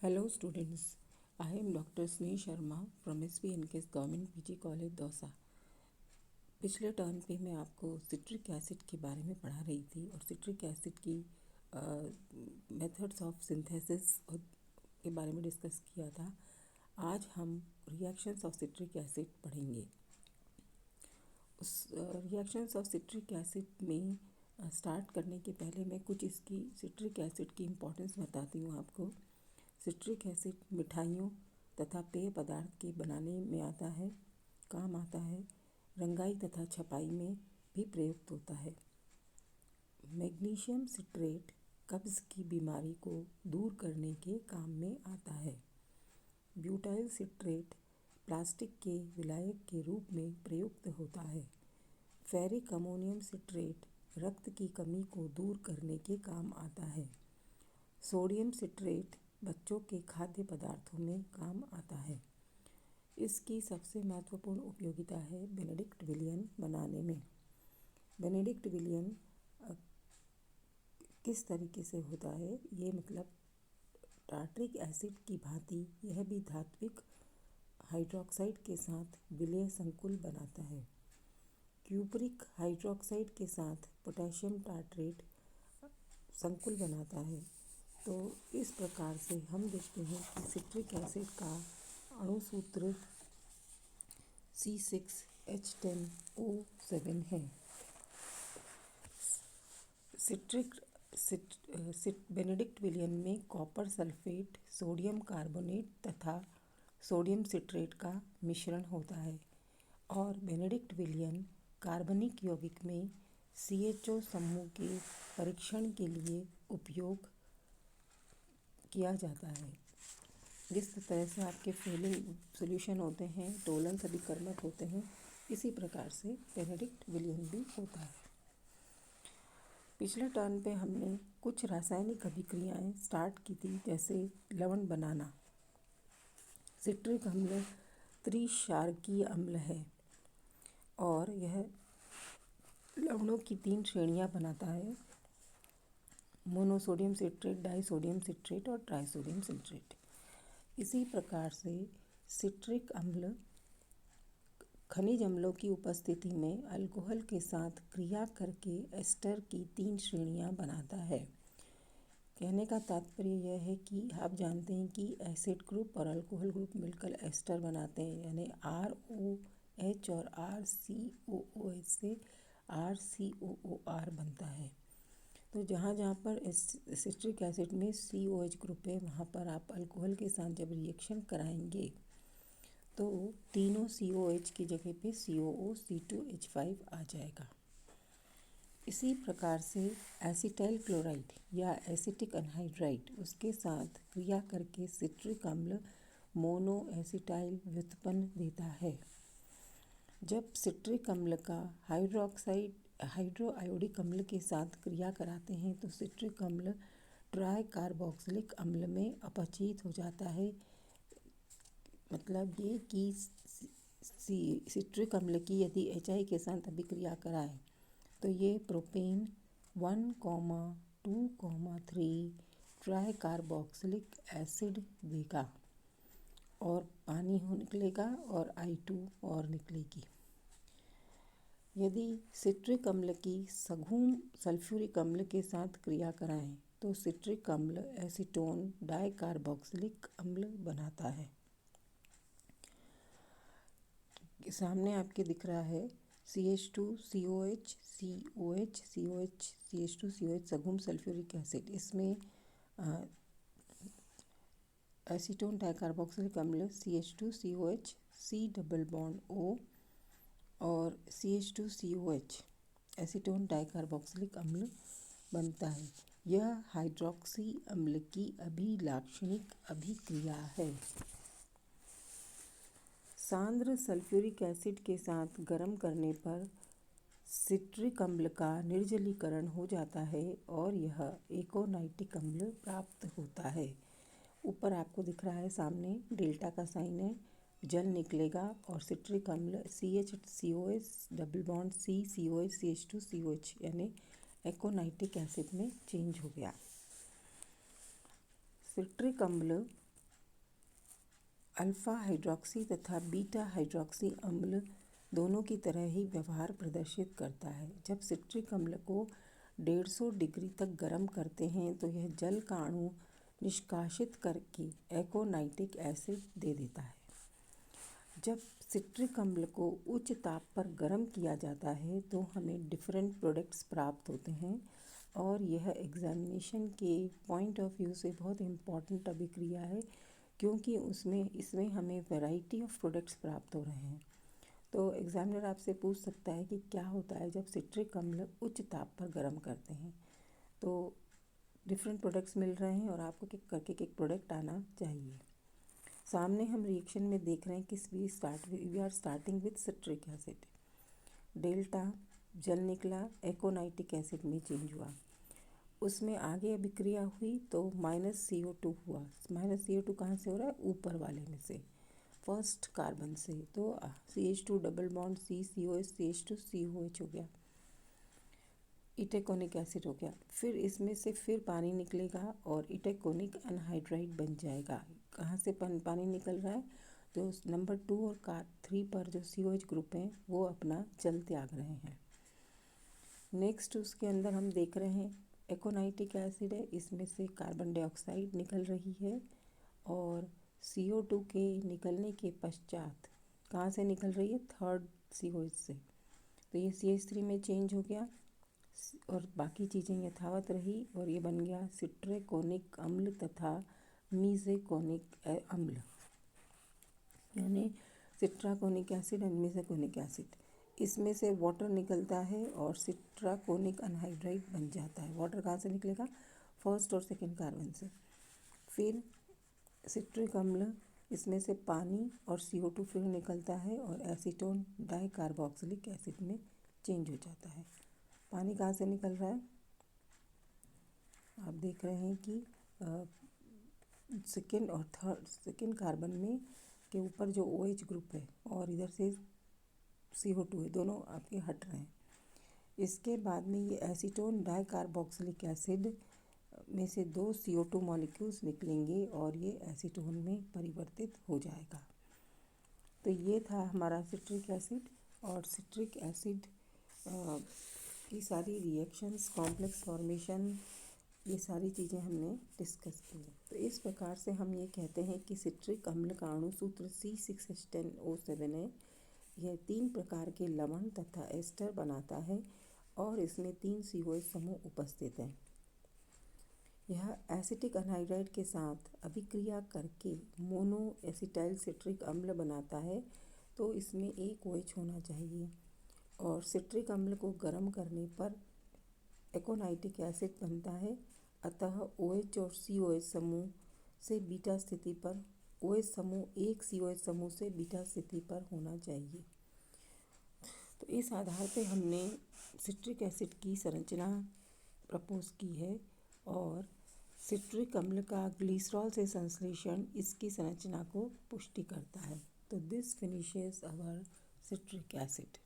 Hello students, I am Dr. Sneh Sharma from SPNK's Government PG College Dausa. पिछले term पे मैं आपको citric acid के बारे में पढ़ा रही थी और सिट्रिक एसिड की मेथड्स ऑफ सिंथेसिस के बारे में डिस्कस किया था। आज हम रिएक्शंस ऑफ सिट्रिक एसिड पढ़ेंगे। उस रिएक्शंस ऑफ सिट्रिक एसिड में स्टार्ट करने के पहले मैं कुछ इसकी सिट्रिक एसिड की इम्पोर्टेंस बताती हूँ आपको। सिट्रिक एसिड मिठाइयों तथा पेय पदार्थ के बनाने में काम आता है। रंगाई तथा छपाई में भी प्रयुक्त होता है। मैग्नीशियम सिट्रेट कब्ज की बीमारी को दूर करने के काम में आता है। ब्यूटाइल सिट्रेट प्लास्टिक के विलायक के रूप में प्रयुक्त होता है। फेरिक अमोनियम सिट्रेट रक्त की कमी को दूर करने के काम आता है। सोडियम सिट्रेट बच्चों के खाद्य पदार्थों में काम आता है। इसकी सबसे महत्वपूर्ण उपयोगिता है बेनेडिक्ट विलियन बनाने में। बेनेडिक्ट विलियन किस तरीके से होता है, ये मतलब टार्ट्रिक एसिड की भांति यह भी धात्विक हाइड्रोक्साइड के साथ विलेय संकुल बनाता है। क्यूपरिक हाइड्रोक्साइड के साथ पोटेशियम टार्ट्रेट संकुल बनाता है। तो इस प्रकार से हम देखते हैं कि सिट्रिक एसिड का अणुसूत्र C6H10O7 है। बेनेडिक्ट विलियन में कॉपर सल्फेट, सोडियम कार्बोनेट तथा सोडियम सिट्रेट का मिश्रण होता है और बेनेडिक्ट विलियन कार्बनिक यौगिक में CHO समूह के परीक्षण के लिए उपयोग किया जाता है। जिस तरह से आपके फेलिंग सॉल्यूशन होते हैं, टोलन सभी कर्मक होते हैं, इसी प्रकार से बेनेडिक्ट विलियन भी होता है। पिछले टर्न पे हमने कुछ रासायनिक अभिक्रियाएं स्टार्ट की थी, जैसे लवण बनाना। सिट्रिक अम्ल त्रिक्षारकीय अम्ल है और यह लवणों की 3 श्रेणियां बनाता है: मोनोसोडियम सिट्रेट, डाइसोडियम सिट्रेट और ट्राइसोडियम सिट्रेट। इसी प्रकार से सिट्रिक अम्ल खनिज अम्लों की उपस्थिति में अल्कोहल के साथ क्रिया करके एस्टर की 3 श्रेणियां बनाता है। कहने का तात्पर्य यह है कि आप जानते हैं कि एसिड ग्रुप और अल्कोहल ग्रुप मिलकर एस्टर बनाते हैं, यानी ROH और RCOOH से RCOOR बनता है। तो जहाँ जहाँ पर सिट्रिक एसिड में COH ग्रुप है, वहाँ पर आप अल्कोहल के साथ जब रिएक्शन कराएंगे तो तीनों COH की जगह पे COO C2H5 आ जाएगा। इसी प्रकार से एसिटाइल क्लोराइड या एसिटिक अनहाइड्राइड उसके साथ क्रिया करके सिट्रिक अम्ल मोनो एसिटाइल व्युत्पन्न देता है। जब सिट्रिक अम्ल का हाइड्रोआयोडिक अम्ल के साथ क्रिया कराते हैं तो सिट्रिक अम्ल ट्राई कार्बोक्सिलिक अम्ल में अपचित हो जाता है। मतलब ये कि सिट्रिक अम्ल की यदि HI के साथ अभिक्रिया कराएं तो ये प्रोपेन 1,2,3 ट्राई कार्बोक्सिलिक एसिड देगा और पानी निकलेगा और I2 और निकलेगी। यदि सिट्रिक अम्ल की सघूम सल्फ्यूरिक अम्ल के साथ क्रिया कराएं तो सिट्रिक अम्ल एसीटोन डाइकार्बोक्सिलिक अम्ल बनाता है। सामने आपके दिख रहा है CH2COH COH COH CH2COH सघूम सल्फ्यूरिक एसिड। इसमें एसीटोन डाइकार्बोक्सिलिक अम्ल CH2COH C double bond O और CH2COH एसीटोन डाइकार्बोक्सिलिक अम्ल बनता है। यह हाइड्रोक्सी अम्ल की अभिलाक्षणिक अभिक्रिया है। सांद्र सल्फ्यूरिक एसिड के साथ गर्म करने पर सिट्रिक अम्ल का निर्जलीकरण हो जाता है और यह एकोनाइटिक अम्ल प्राप्त होता है। ऊपर आपको दिख रहा है, सामने डेल्टा का साइन है, जल निकलेगा और सिट्रिक अम्ल CHCOH double bond C COH CH2COH यानी एकोनाइटिक एसिड में चेंज हो गया। सिट्रिक अम्ल अल्फ़ा हाइड्रॉक्सी तथा बीटा हाइड्रॉक्सी अम्ल दोनों की तरह ही व्यवहार प्रदर्शित करता है। जब सिट्रिक अम्ल को 150 डिग्री तक गर्म करते हैं तो यह जल का अणु निष्कासित करके एकोनाइटिक एसिड दे देता है। जब सिट्रिक अम्ल को उच्च ताप पर गर्म किया जाता है तो हमें डिफरेंट प्रोडक्ट्स प्राप्त होते हैं और यह एग्जामिनेशन के पॉइंट ऑफ व्यू से बहुत इम्पॉर्टेंट अभिक्रिया है, क्योंकि इसमें हमें वैरायटी ऑफ प्रोडक्ट्स प्राप्त हो रहे हैं। तो एग्जामिनर आपसे पूछ सकता है कि क्या होता है जब सिट्रिक अम्ल उच्च ताप पर गर्म करते हैं। तो डिफरेंट प्रोडक्ट्स मिल रहे हैं और आपको एक करके एक प्रोडक्ट आना चाहिए। सामने हम रिएक्शन में देख रहे हैं कि we are starting with citric acid. Delta जल निकला, एकोनाइटिक एसिड में चेंज हुआ, उसमें आगे अभिक्रिया हुई तो -CO2 हुआ। -CO2 कहाँ से हो रहा है? ऊपर वाले में से, फर्स्ट कार्बन से। तो CH2 double bond CCOH CH2 COH हो गया, इटेकोनिक एसिड हो गया। फिर इसमें से फिर पानी निकलेगा और इटेकोनिक अनहाइड्राइड बन जाएगा। कहाँ से पानी निकल रहा है? तो नंबर 2 और 3 पर जो COH ग्रुप हैं वो अपना जल त्याग रहे हैं। नेक्स्ट उसके अंदर हम देख रहे हैं एकोनाइटिक एसिड है, इसमें से कार्बन डाइऑक्साइड निकल रही है और CO2 के निकलने के पश्चात कहाँ से निकल रही है? थर्ड COH से। तो ये CH3 में चेंज हो गया और बाकी चीज़ें यथावत रही और ये बन गया सिट्रेकोनिक अम्ल तथा मीज़ेकोनिक अम्ल, यानी सिट्राकोनिक एसिड एंड मीज़ेकोनिक एसिड। इसमें से वाटर निकलता है और सिट्राकोनिक अनहाइड्राइड बन जाता है। वाटर कहाँ से निकलेगा? फर्स्ट और सेकंड कार्बन से। फिर सिट्रिक अम्ल, इसमें से पानी और CO2 फिर निकलता है और एसीटोन डाइकार्बोक्सिलिक एसिड में चेंज हो जाता है। पानी कहाँ से निकल रहा है? आप देख रहे हैं कि सेकेंड कार्बन में के ऊपर जो OH ग्रुप है और इधर से CO2 है, दोनों आपके हट रहे हैं। इसके बाद में ये एसीटोन डाइकार्बोक्सिलिक एसिड में से 2 CO2 मॉलिक्यूल्स निकलेंगे और ये एसीटोन में परिवर्तित हो जाएगा। तो ये था हमारा सिट्रिक एसिड। और सिट्रिक एसिड की सारी रिएक्शंस, कॉम्प्लेक्स फॉर्मेशन, ये सारी चीज़ें हमने डिस्कस की। तो इस प्रकार से हम ये कहते हैं कि सिट्रिक अम्ल का अणु सूत्र C6H10O7 है। यह 3 प्रकार के लवण तथा एस्टर बनाता है और इसमें 3 COH समूह उपस्थित हैं। यह एसिटिक अनहाइड्राइड के साथ अभिक्रिया करके मोनो एसिटाइल सिट्रिक अम्ल बनाता है, तो इसमें एक OH होना चाहिए। और सिट्रिक अम्ल को गर्म करने पर एकोनाइटिक एसिड बनता है, अतः OH और COH समूह से बीटा स्थिति पर OH समूह एक COH समूह से बीटा स्थिति पर होना चाहिए। तो इस आधार पे हमने सिट्रिक एसिड की संरचना प्रपोज की है और सिट्रिक अम्ल का ग्लिसरॉल से संश्लेषण इसकी संरचना को पुष्टि करता है। तो this finishes our citric acid.